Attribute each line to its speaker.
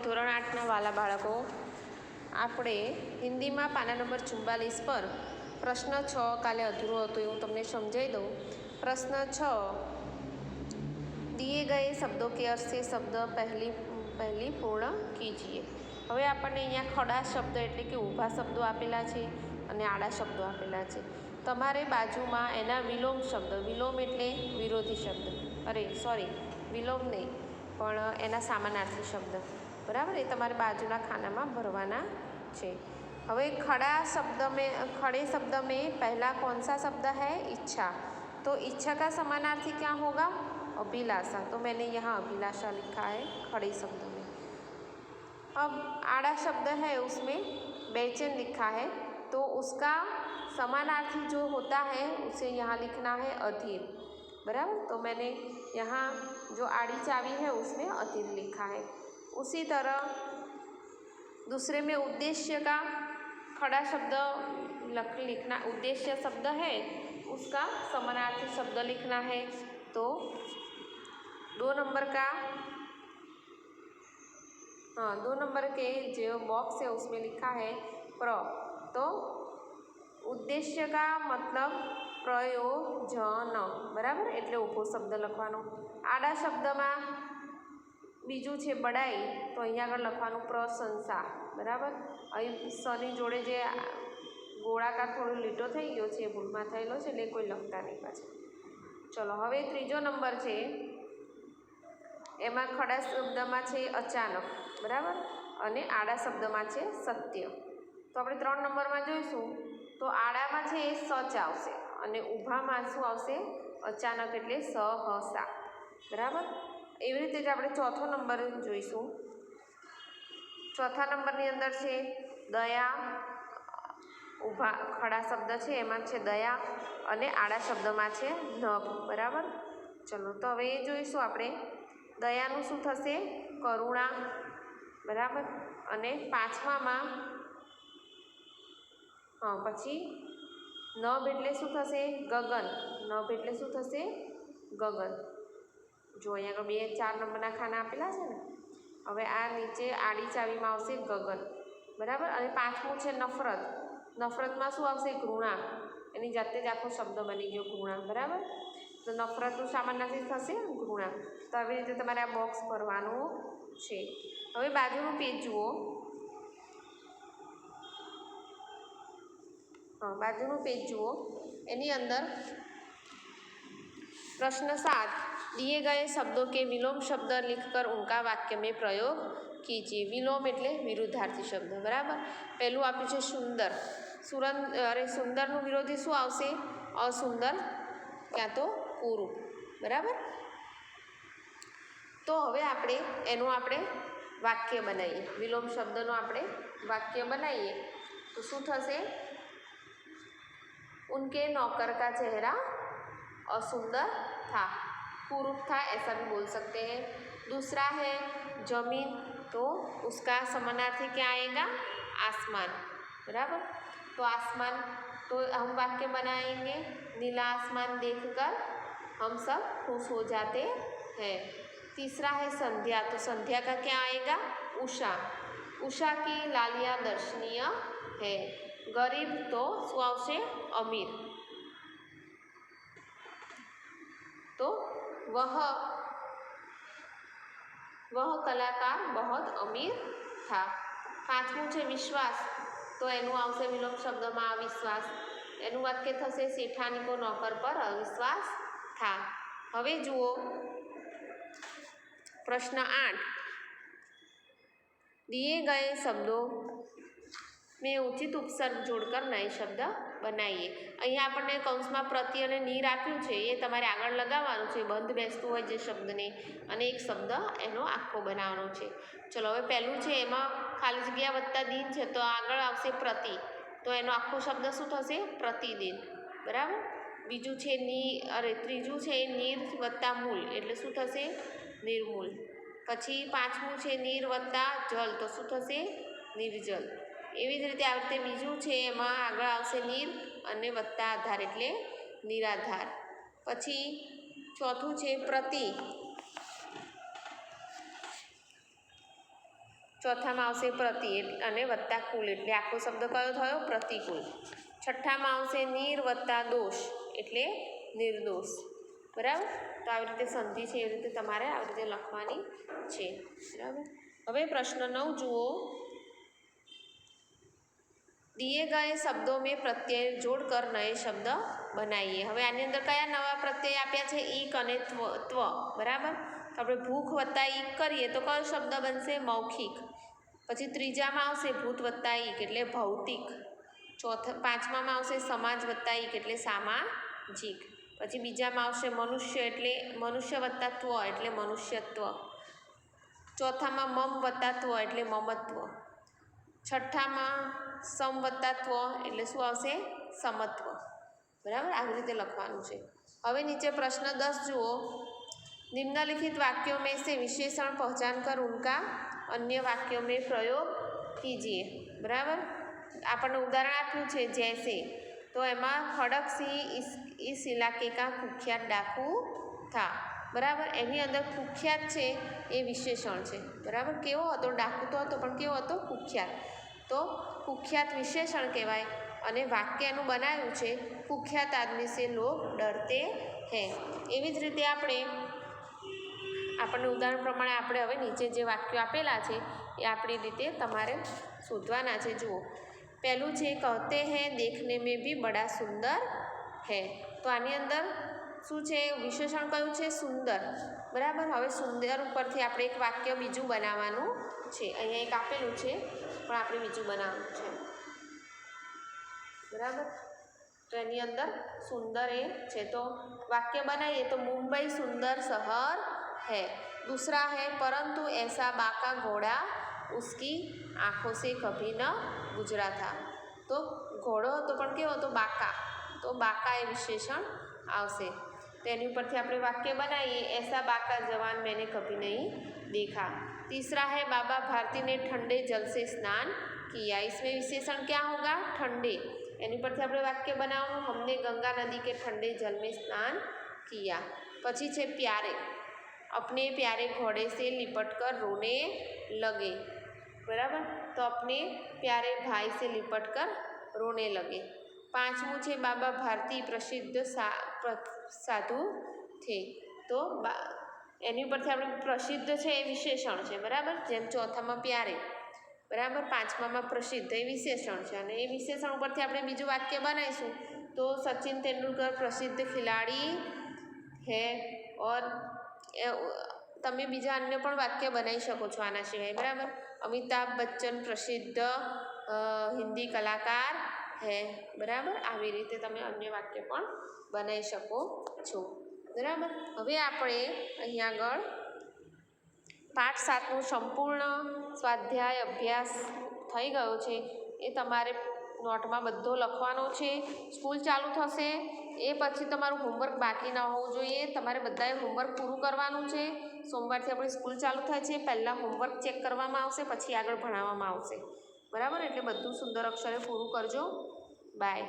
Speaker 1: ધોરણ 8ના વાલા બાળકો, આપણે હિન્દીમાં પાના નંબર 44 પર પ્રશ્ન 6 કાલે અધૂરો હતો એવું તમને સમજાવી દઉં. પ્રશ્ન 6, दिए गए शब्दों के अर्थ से शब्द पहली पूर्ण कीजिए. હવે આપણને અહીંયા ખડા શબ્દ એટલે કે ઊભા શબ્દો આપેલા છે અને આડા શબ્દો આપેલા છે. તમારે બાજુમાં એના વિલોમ શબ્દ, વિલોમ એટલે વિરોધી શબ્દ, વિલોમ નહીં પણ એના સામાનાર્થી શબ્દ, બરાબર, એ તમારે બાજુના ખાનામાં ભરવાના છે. હવે खड़े शब्द में पहला कौन सा शब्द है? इच्छा. तो इच्छा का समानार्थी क्या होगा? अभिलाषा. तो मैंने यहाँ अभिलाषा लिखा है खड़े शब्द में. अब आड़ा शब्द है उसमें बेचैन लिखा है, तो उसका समानार्थी जो होता है उसे यहाँ लिखना है अधीर. बराबर, तो मैंने यहाँ जो आड़ी चावी है उसमें अधीर लिखा है. उसी तरह दूसरे में उद्देश्य का खड़ा शब्द लिखना, उद्देश्य शब्द है उसका समानार्थी शब्द लिखना है. तो 2 नंबर के जो बॉक्स है उसमें लिखा है प्र. तो उद्देश्य का मतलब प्रयोजन, बराबर, એટલે ઊભો શબ્દ લખવાનો. આડા શબ્દમાં બીજું છે બડાઈ, તો અહીંયા આગળ લખવાનું પ્રશંસા, બરાબર. અહીં સની જોડે જે ગોળાકાર થોડો લીટો થઈ ગયો છે, ભૂલમાં થયેલો છે એટલે કોઈ લખતા નહીં પાછળ. ચલો, હવે 3જો નંબર છે, એમાં ખડા શબ્દમાં છે અચાનક, બરાબર, અને આડા શબ્દમાં છે સત્ય. તો આપણે 3 નંબરમાં જોઈશું તો આડામાં છે એ સચ આવશે અને ઊભામાં શું આવશે? અચાનક એટલે સહસા, બરાબર. એવી રીતે જ આપણે 4થો નંબર જોઈશું. 4થા નંબરની અંદર છે દયા, ઊભા ખડા શબ્દ છે એમાં છે દયા અને આડા શબ્દમાં છે નભ, બરાબર. ચલો, તો હવે એ જોઈશું આપણે. દયાનું શું થશે? કરુણા, બરાબર. અને 5મામાં પછી નભ એટલે શું થશે? ગગન. નભ એટલે શું થશે? ગગન. જો અહીંયા આગળ 2, 4 નંબરના ખાના આપેલા છે ને. હવે આ નીચે આડી ચાવીમાં આવશે ગગન, બરાબર. અને 5મું છે નફરત. નફરતમાં શું આવશે? ઘૃણા. એની જાતે જ આખો શબ્દ બની ગયો ઘૃણા, બરાબર. તો નફરતનું સામાનાર્થી થશે ઘૃણા. તો આવી રીતે તમારે આ બોક્સ ભરવાનું છે. હવે બાજુનું પેજ જુઓ. બાજુનું પેજ જુઓ. એની અંદર प्रश्न 7, दिए गए शब्दों के विलोम शब्द लिखकर उनका वाक्य में प्रयोग कीजिए. विलोम એટલે વિરુદ્ધાર્થી શબ્દ, બરાબર. પહેલું આપ્યું છે સુંદર. સુંદરનું વિરોધી શું આવશે? અસુંદર ક્યાં તો કુરૂપ, બરાબર. તો હવે આપણે એનું વાક્ય બનાવીએ. વિલોમ શબ્દનું આપણે વાક્ય બનાવીએ તો શું થશે? उनके नौकर का चेहरा असुंदर था, कुरूप था, ऐसा भी बोल सकते हैं. दूसरा है जमीन, तो उसका समानार्थी क्या आएगा? आसमान, बराबर. तो आसमान, तो हम वाक्य बनाएंगे नीला आसमान देखकर हम सब खुश हो जाते हैं. तीसरा है संध्या, तो संध्या का क्या आएगा? उषा. उषा की लालियाँ दर्शनीय है. गरीब, तो શું આવશે? अमीर. तो वह कलाकार बहुत अमीर था. 5મું છે વિશ્વાસ, તો એનું આવશે વિલોમ શબ્દમાં અવિશ્વાસ. એનું વાક્ય થશે શેઠાની કો નોકર પર અવિશ્વાસ था. હવે જુઓ प्रश्न 8, दिए गए शब्दों में उचित उपसर्ग जोड़कर नए शब्द बनाइए. અહીંયા આપણને કૌંસમાં પ્રતિ અને નીર આપ્યું છે, એ તમારે આગળ લગાવવાનું છે બંધ બેસતું હોય જે શબ્દને, અને એક શબ્દ એનો આખો બનાવવાનો છે. ચલો, હવે પહેલું છે એમાં ખાલી જગ્યા વત્તા દિન છે, તો આગળ આવશે પ્રતિ, તો એનો આખો શબ્દ શું થશે? પ્રતિદિન, બરાબર. બીજું છે ત્રીજું છે નીર વત્તા મૂલ, એટલે શું થશે? નિર્મૂલ. પછી 5મું છે નીર વત્તા જલ, તો શું થશે? નિર્જલ. એવી જ રીતે આ રીતે બીજું છે એમાં આગળ આવશે નીર અને વત્તા આધાર એટલે નિરાધાર. પછી 4થું છે પ્રતિ, ચોથામાં આવશે પ્રતિ અને વત્તા કુલ એટલે આખો શબ્દ કયો થયો? પ્રતિકૂળ. છઠ્ઠામાં આવશે નિર વત્તા દોષ એટલે નિર્દોષ. બરાબર? તો આવી રીતે સંધિ છે એવી રીતે તમારે આવી રીતે લખવાની છે. બરાબર? હવે પ્રશ્ન 9 જુઓ. दिए गए शब्दों में प्रत्यय जोड़कर नए शब्द बनाइए. હવે આની અંદર કયા નવા પ્રત્યય આપ્યા છે? ઈક અને ત્વ. બરાબર? તો આપણે ભૂખ વત્તા ઈક કરીએ તો કયો શબ્દ બનશે? મૌખિક. પછી ત્રીજામાં આવશે ભૂત વત્તા ઈક એટલે ભૌતિક. પાંચમામાં આવશે સમાજ વત્તા ઈક એટલે સામાજિક. પછી બીજામાં આવશે મનુષ્ય એટલે મનુષ્ય વત્તા ત્વ એટલે મનુષ્યત્વ. ચોથામાં મમ વત્તા ત્વ એટલે મમત્વ. છઠ્ઠામાં સમ વત્તા ત્વ એટલે શું આવશે? સમત્વ. બરાબર? આવી રીતે લખવાનું છે. હવે નીચે પ્રશ્ન 10 જુઓ. निम्नलिखित वाक्यों में से विशेषण पहचान कर उनका अन्य वाक्यों में प्रयोग कीजिए. बराबर? આપણને ઉદાહરણ આપ્યું છે જૈસે, તો એમાં ખડક સિંહ इस इलाके का कुख्यात डाकू था. બરાબર? એની અંદર કુખ્યાત છે એ વિશેષણ છે. બરાબર? કેવો હતો? ડાકુ તો હતો પણ કેવો હતો? કુખ્યાત. તો કુખ્યાત વિશેષણ કહેવાય અને વાક્ય એનું બનાવ્યું છે કુખ્યાત આદમી સે લોગ ડરતે હૈ. એવી જ રીતે આપણને ઉદાહરણ પ્રમાણે આપણે હવે નીચે જે વાક્યો આપેલા છે એ આપણી રીતે તમારે શોધવાના છે. જુઓ, પહેલું છે કહતે હૈ દેખને મેં ભી બડા સુંદર હૈ. તો આની અંદર શું છે? વિશેષણ કયું છે? સુંદર. બરાબર? હવે સુંદર ઉપરથી આપણે એક વાક્ય બીજું બનાવવાનું છે. અહીંયા એક આપેલું છે પણ આપણે બીજું બનાવવાનું છે. બરાબર? તો એની અંદર સુંદર એ છે તો વાક્ય બનાવીએ તો મુંબઈ સુંદર શहर है. दूसरा है परंतु ऐसा बाका घोड़ा उसकी आँखों से कभी न गुजरा था. તો ઘોડો હતો પણ કેવો હતો? બાકા. તો બાકા એ વિશેષણ આવશે. તો એની ઉપરથી આપણે વાક્ય બનાવીએ ऐसा बाका जवान मैंने कभी नहीं देखा. तीसरा है बाबा भारती ने ठंडे जल से स्नान किया. इसमें विशेषण क्या होगा? ठंडे. એની પરથી આપણે વાક્ય બનાવવાનું हमने गंगा नदी के ठंडे जल में स्नान किया. પછી છે प्यारे. अपने प्यारे घोड़े से लिपट कर रोने लगे. बराबर? तो अपने प्यारे भाई से लिपट कर रोने लगे. પાંચમું છે बाबा भारती प्रसिद्ध साधु थे. તો એની ઉપરથી આપણે પ્રસિદ્ધ છે એ વિશેષણ છે. બરાબર? જેમ ચોથામાં પ્યારે. બરાબર? પાંચમામાં પ્રસિદ્ધ એ વિશેષણ છે અને એ વિશેષણ ઉપરથી આપણે બીજું વાક્ય બનાવીશું તો સચિન તેંડુલકર પ્રસિદ્ધ ખિલાડી હે. ઓર તમે બીજા અન્ય પણ વાક્ય બનાવી શકો છો આના સિવાય. બરાબર? અમિતાભ બચ્ચન પ્રસિદ્ધ હિન્દી કલાકાર હે. બરાબર? આવી રીતે તમે અન્ય વાક્ય પણ બનાવી શકો છો. બરાબર? હવે આપણે અહીં આગળ પાઠ 7નું સંપૂર્ણ સ્વાધ્યાય અભ્યાસ થઈ ગયો છે. એ તમારે નોટમાં બધો લખવાનો છે. સ્કૂલ ચાલુ થશે એ પછી તમારું હોમવર્ક બાકી ન હોવું જોઈએ. તમારે બધાએ હોમવર્ક પૂરું કરવાનું છે. સોમવારથી આપણી સ્કૂલ ચાલુ થાય છે. પહેલાં હોમવર્ક ચેક કરવામાં આવશે પછી આગળ ભણાવવામાં આવશે. બરાબર? એટલે બધું સુંદર અક્ષરે પૂરું કરજો. બાય.